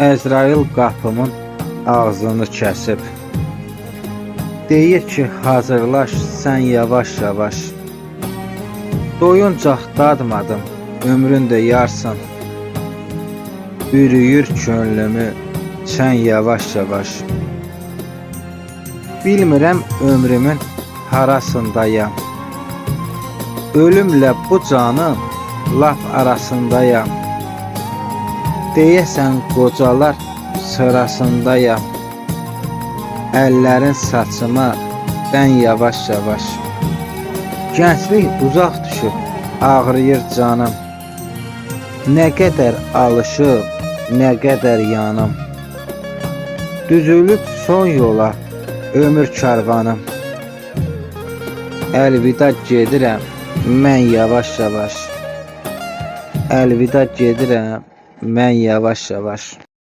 Əzrail qapımın ağzını kəsib. Deyir ki, hazırlaş sən yavaş-yavaş. Doyuncaq dadmadım, ömrün də yarsın. Ürüyür könlümü sən yavaş-yavaş. Bilmirəm ömrümün harasındayam. Ölümlə bu canın laf arasındayam. Deyəsən qocalar sırasındayam. Əllərin saçıma dən yavaş-yavaş. Gənclik uzaq düşüb, ağrıyır canım. Nə qədər alışıb, nə qədər yanım. Düzülüb son yola ömür karvanım. Əlvida gedirəm mən yavaş-yavaş. Əlvida gedirəm mən yavaş-yavaş.